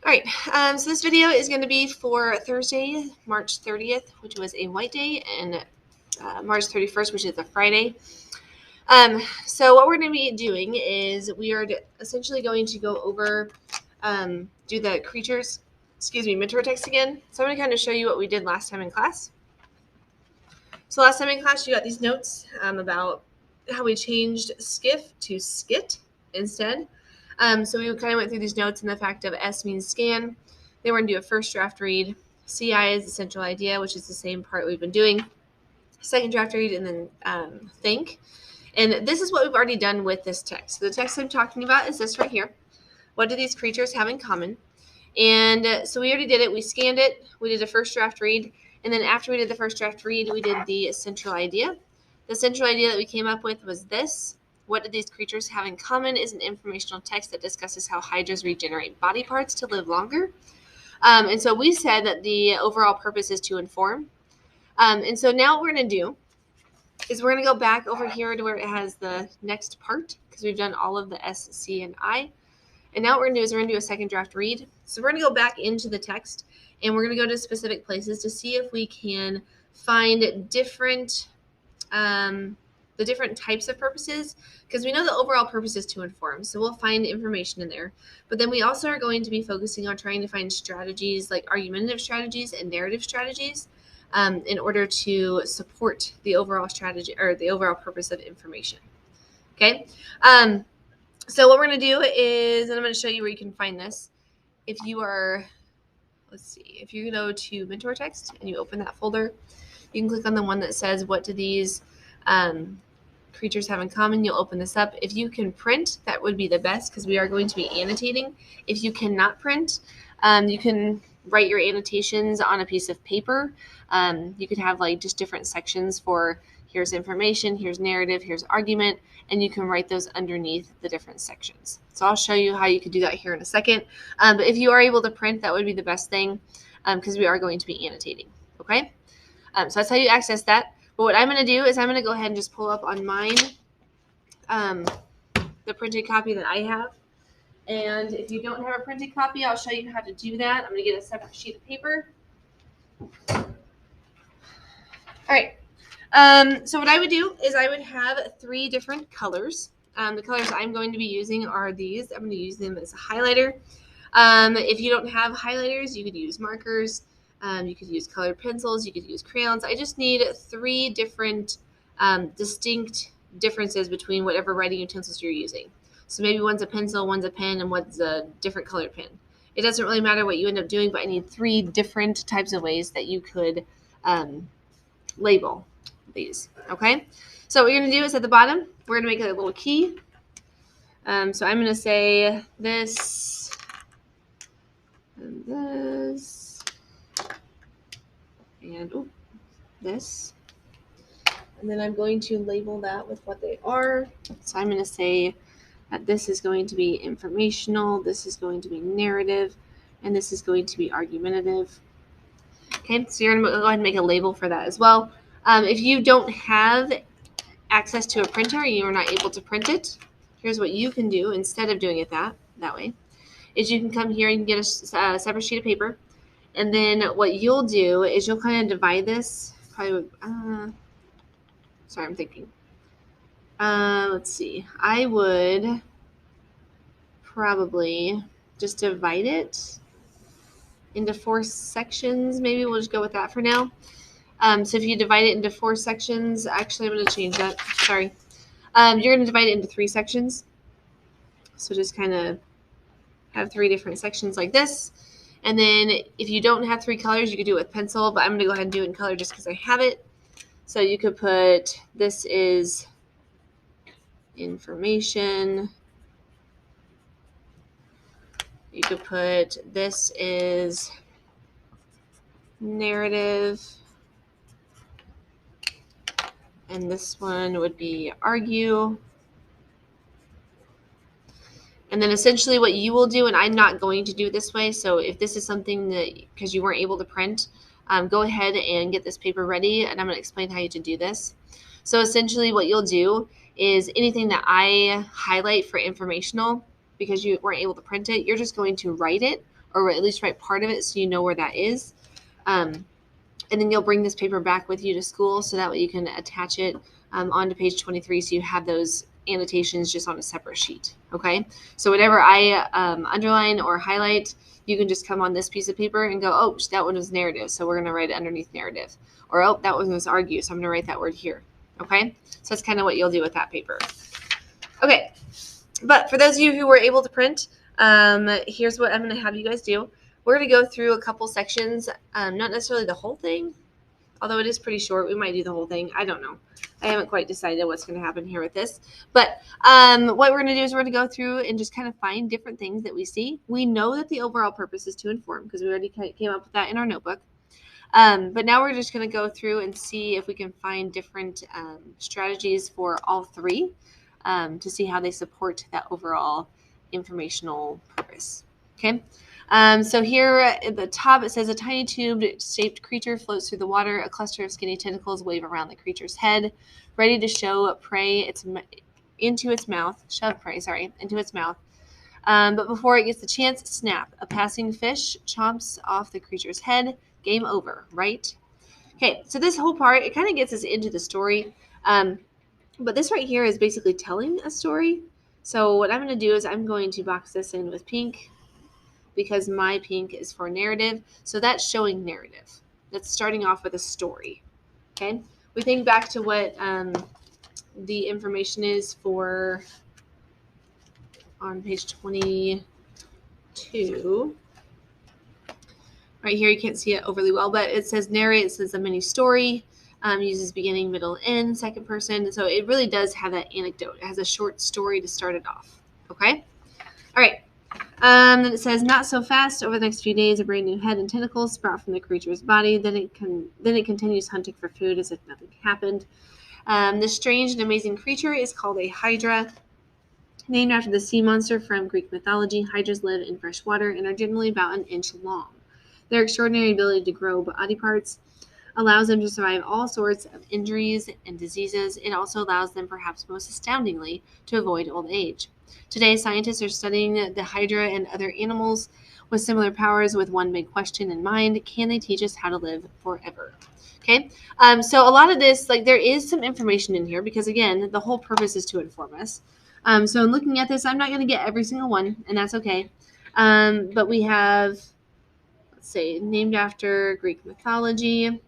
All right, so this video is going to be for Thursday, March 30th, which was a white day, and March 31st, which is a Friday. So what we're going to be doing is we are essentially going to go over, do the creatures, mentor text again. So I'm going to kind of show you what we did last time in class. So last time in class, you got these notes about how we changed skiff to skit instead. So we kind of went through these notes and the fact of S means scan. Then we're going to do a first draft read. CI is the central idea, which is the same part we've been doing. Second draft read, and then think. And this is what we've already done with this text. So the text I'm talking about is this right here. What do these creatures have in common? And so we already did it. We scanned it. We did a first draft read. And then after we did the first draft read, we did the central idea. The central idea that we came up with was this. What do these creatures have in common is an informational text that discusses how hydras regenerate body parts to live longer. And so we said that the overall purpose is to inform. And so now what we're going to do is we're going to go back over here to where it has the next part, because we've done all of the S, C, and I. And now what we're going to do is we're going to do a second draft read. So we're going to go back into the text, and we're going to go to specific places to see if we can find different the different types of purposes, because we know the overall purpose is to inform. So we'll find information in there. But then we also are going to be focusing on trying to find strategies, like argumentative strategies and narrative strategies, in order to support the overall strategy or the overall purpose of information. Okay. So what we're going to do is, and I'm going to show you where you can find this. If you are, if you go to mentor text and you open that folder, you can click on the one that says, what do these creatures have in common? You'll open this up. If you can print, that would be the best, because we are going to be annotating. If you cannot print, you can write your annotations on a piece of paper. You could have like just different sections for here's information, here's narrative, here's argument, and you can write those underneath the different sections. So I'll show you how you could do that here in a second. But if you are able to print, that would be the best thing, because we are going to be annotating. Okay. So that's how you access that. But what I'm going to do is I'm going to go ahead and just pull up on mine the printed copy that I have. And if you don't have a printed copy, I'll show you how to do that. I'm going to get a separate sheet of paper. All right. So what I would do is I would have 3 different colors. The colors I'm going to be using are these. I'm going to use them as a highlighter. If you don't have highlighters, you could use markers. You could use colored pencils. You could use crayons. I just need 3 different distinct differences between whatever writing utensils you're using. So maybe one's a pencil, one's a pen, and one's a different colored pen. It doesn't really matter what you end up doing, but I need 3 different types of ways that you could label these. Okay? So what we're going to do is at the bottom, we're going to make a little key. So I'm going to say this and this. And this. And then I'm going to label that with what they are. So I'm going to say that this is going to be informational, this is going to be narrative, and this is going to be argumentative. Okay, so you're going to go ahead and make a label for that as well. If you don't have access to a printer, you are not able to print it, here's what you can do instead of doing it that way, is you can come here and get a separate sheet of paper. And then what you'll do is you'll kind of divide this. Probably, sorry, I'm thinking. Let's see. I would probably just divide it into 4 sections. Maybe we'll just go with that for now. So if you divide it into 4 sections, actually I'm going to change that. Sorry. You're going to divide it into 3 sections. So just kind of have 3 different sections like this. And then if you don't have 3 colors, you could do it with pencil, but I'm going to go ahead and do it in color just because I have it. So you could put, this is information. You could put, this is narrative. And this one would be argue. And then essentially what you will do, and I'm not going to do it this way, so if this is something that, because you weren't able to print, go ahead and get this paper ready, and I'm going to explain how you to do this. So essentially what you'll do is anything that I highlight for informational, because you weren't able to print it, you're just going to write it or at least write part of it so you know where that is. And then you'll bring this paper back with you to school so that way you can attach it onto page 23 so you have those annotations just on a separate sheet. Okay, so whatever I underline or highlight, you can just come on this piece of paper and go, oh, that one was narrative, so we're going to write it underneath narrative. Or, oh, that one was argue, so I'm going to write that word here. Okay, so that's kind of what you'll do with that paper. Okay, but for those of you who were able to print, here's what I'm going to have you guys do. We're going to go through a couple sections, not necessarily the whole thing, although it is pretty short. We might do the whole thing. I don't know. I haven't quite decided what's going to happen here with this. But what we're going to do is we're going to go through and just kind of find different things that we see. We know that the overall purpose is to inform because we already came up with that in our notebook. But now we're just going to go through and see if we can find different strategies for all three to see how they support that overall informational purpose. Okay. So here at the top, it says a tiny tube-shaped creature floats through the water. A cluster of skinny tentacles wave around the creature's head, ready to shove prey into its mouth. But before it gets the chance, snap. A passing fish chomps off the creature's head. Game over, right? Okay, so this whole part, it kind of gets us into the story. But this right here is basically telling a story. So what I'm going to do is I'm going to box this in with pink, because my pink is for narrative. So that's showing narrative. That's starting off with a story. Okay. We think back to what the information is for on page 22. Right here, you can't see it overly well, but it says narrate. It says a mini story. Uses beginning, middle, end, second person. So it really does have that anecdote. It has a short story to start it off. Okay. All right. Then it says, not so fast. Over the next few days, a brand new head and tentacles sprout from the creature's body. Then it continues hunting for food as if nothing happened. This strange and amazing creature is called a hydra. Named after the sea monster from Greek mythology, hydras live in fresh water and are generally about an inch long. Their extraordinary ability to grow body parts allows them to survive all sorts of injuries and diseases. It also allows them, perhaps most astoundingly, to avoid old age. Today, scientists are studying the hydra and other animals with similar powers with one big question in mind: can they teach us how to live forever? Okay, so a lot of this, like, there is some information in here because, again, the whole purpose is to inform us. So in looking at this, I'm not going to get every single one, and that's okay. But we have, let's say, named after Greek mythology.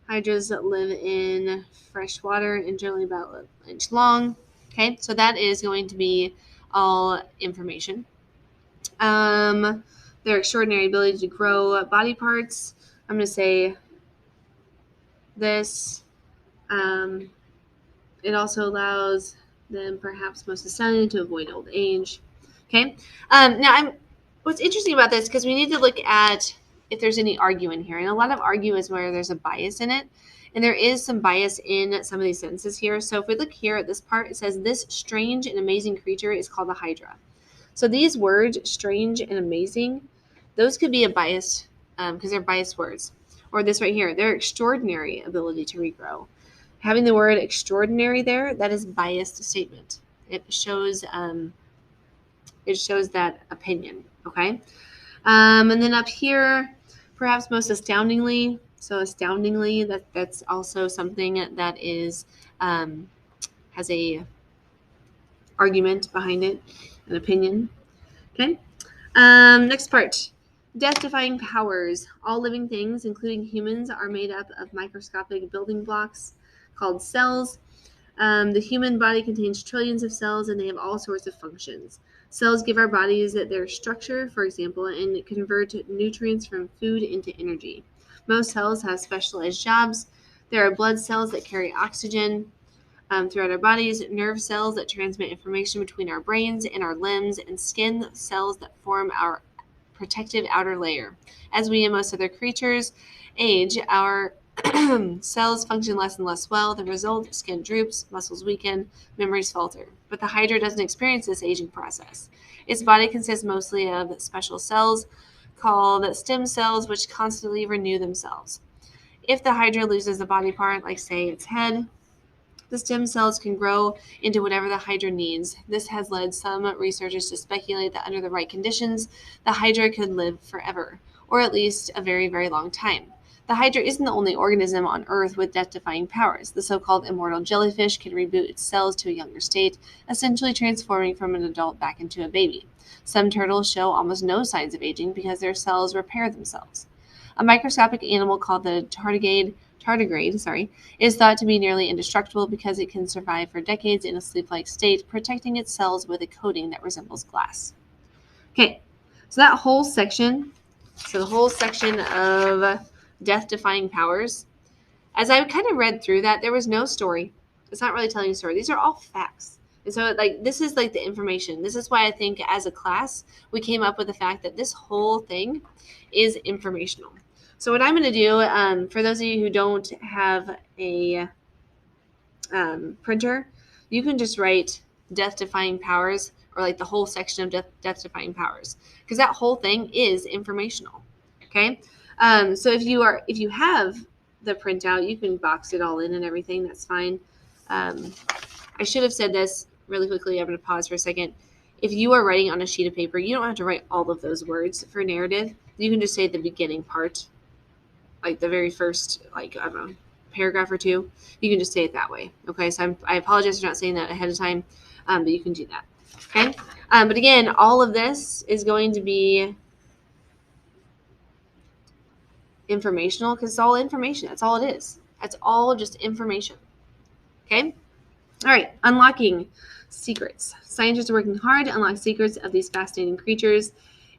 Hydras that live in fresh water and generally about an inch long. Okay, so that is going to be all information. Their extraordinary ability to grow body parts. I'm going to say this. It also allows them, perhaps most astounding, to avoid old age. Okay. What's interesting about this, because we need to look at if there's any argue in here. And a lot of argue is where there's a bias in it. And there is some bias in some of these sentences here. So if we look here at this part, it says this strange and amazing creature is called a hydra. So these words, strange and amazing, those could be a bias because they're biased words. Or this right here, their extraordinary ability to regrow. Having the word extraordinary there, that is biased statement. It shows that opinion. Okay. And then up here, perhaps most astoundingly. So astoundingly, that's also something that is has a argument behind it, an opinion. Okay. Next part. Death-defying powers. All living things, including humans, are made up of microscopic building blocks called cells. The human body contains trillions of cells, and they have all sorts of functions. Cells give our bodies their structure, for example, and convert nutrients from food into energy. Most cells have specialized jobs. There are blood cells that carry oxygen throughout our bodies, nerve cells that transmit information between our brains and our limbs, and skin cells that form our protective outer layer. As we and most other creatures age, our cells function less and less well. The result, skin droops, muscles weaken, memories falter. But the hydra doesn't experience this aging process. Its body consists mostly of special cells called stem cells, which constantly renew themselves. If the hydra loses a body part, like say its head, the stem cells can grow into whatever the hydra needs. This has led some researchers to speculate that under the right conditions, the hydra could live forever, or at least a very, very long time. The hydra isn't the only organism on Earth with death-defying powers. The so-called immortal jellyfish can reboot its cells to a younger state, essentially transforming from an adult back into a baby. Some turtles show almost no signs of aging because their cells repair themselves. A microscopic animal called the tardigrade, is thought to be nearly indestructible because it can survive for decades in a sleep-like state, protecting its cells with a coating that resembles glass. Okay, so the whole section of death-defying powers, as I kind of read through that, there was no story. It's not really telling a story. These are all facts. And so, this is the information. This is why I think as a class, we came up with the fact that this whole thing is informational. So what I'm going to do, for those of you who don't have a printer, you can just write death-defying powers, or the whole section of death-defying powers, because that whole thing is informational. Okay. So if you have the printout, you can box it all in and everything. That's fine. I should have said this really quickly. I'm going to pause for a second. If you are writing on a sheet of paper, you don't have to write all of those words for narrative. You can just say the beginning part, like the very first, I don't know, paragraph or two. You can just say it that way. Okay. So I apologize for not saying that ahead of time, but you can do that. Okay. But again, all of this is going to be informational because it's all information. That's all it is. That's all just information. Okay. All right. Unlocking secrets. Scientists are working hard to unlock secrets of these fascinating creatures.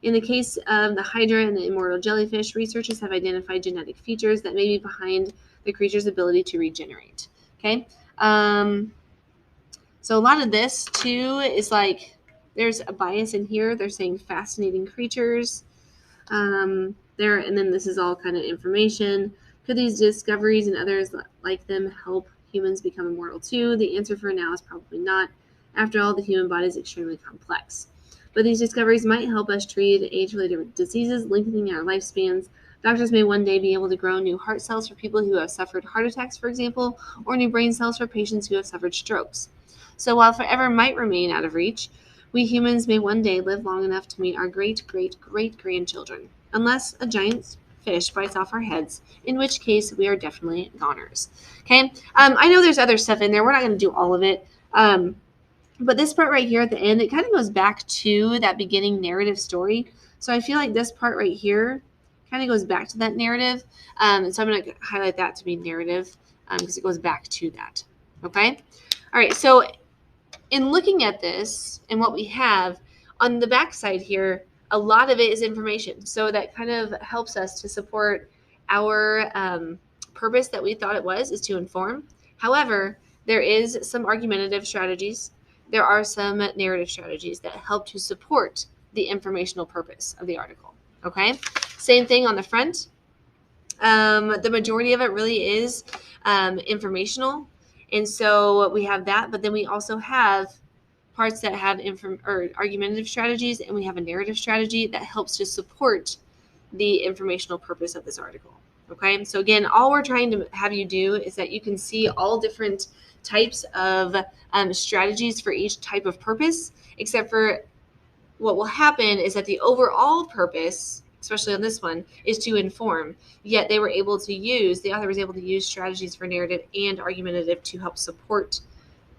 In the case of the hydra and the immortal jellyfish, researchers have identified genetic features that may be behind the creature's ability to regenerate. Okay. So a lot of this too is there's a bias in here. They're saying fascinating creatures. And then this is all kind of information. Could these discoveries and others like them help humans become immortal too? The answer for now is probably not. After all, the human body is extremely complex. But these discoveries might help us treat age-related diseases, lengthening our lifespans. Doctors may one day be able to grow new heart cells for people who have suffered heart attacks, for example, or new brain cells for patients who have suffered strokes. So while forever might remain out of reach, we humans may one day live long enough to meet our great-great-great-grandchildren, unless a giant fish bites off our heads, in which case we are definitely goners. Okay? I know there's other stuff in there. We're not going to do all of it. But this part right here at the end, it kind of goes back to that beginning narrative story. So I feel like this part right here kind of goes back to that narrative. And so I'm going to highlight that to be narrative because it goes back to that. Okay? All right. So in looking at this and what we have on the back side here, a lot of it is information. So that kind of helps us to support our purpose that we thought it was, is to inform. However, there is some argumentative strategies. There are some narrative strategies that help to support the informational purpose of the article. Okay? Same thing on the front. The majority of it really is informational. And so we have that, but then we also have parts that have argumentative strategies, and we have a narrative strategy that helps to support the informational purpose of this article. Okay, so again, all we're trying to have you do is that you can see all different types of strategies for each type of purpose, except for what will happen is that the overall purpose, especially on this one, is to inform. Yet the author was able to use strategies for narrative and argumentative to help support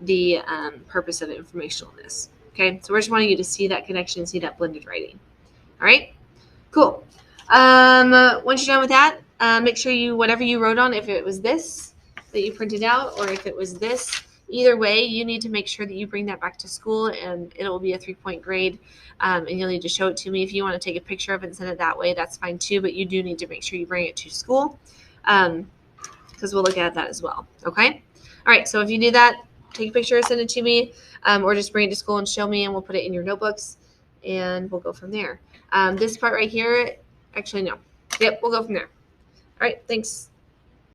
the purpose of informationalness. Okay, so we're just wanting you to see that connection and see that blended writing. All right, cool. Once you're done with that, make sure whatever you wrote on, if it was this that you printed out or if it was this, either way, you need to make sure that you bring that back to school, and it'll be a 3-point grade, and you'll need to show it to me. If you want to take a picture of it and send it that way, that's fine too, but you do need to make sure you bring it to school because we'll look at that as well. Okay? All right, so if you do that, take a picture, send it to me, or just bring it to school and show me, and we'll put it in your notebooks, and we'll go from there. This part right here, actually, no. Yep, we'll go from there. All right, thanks.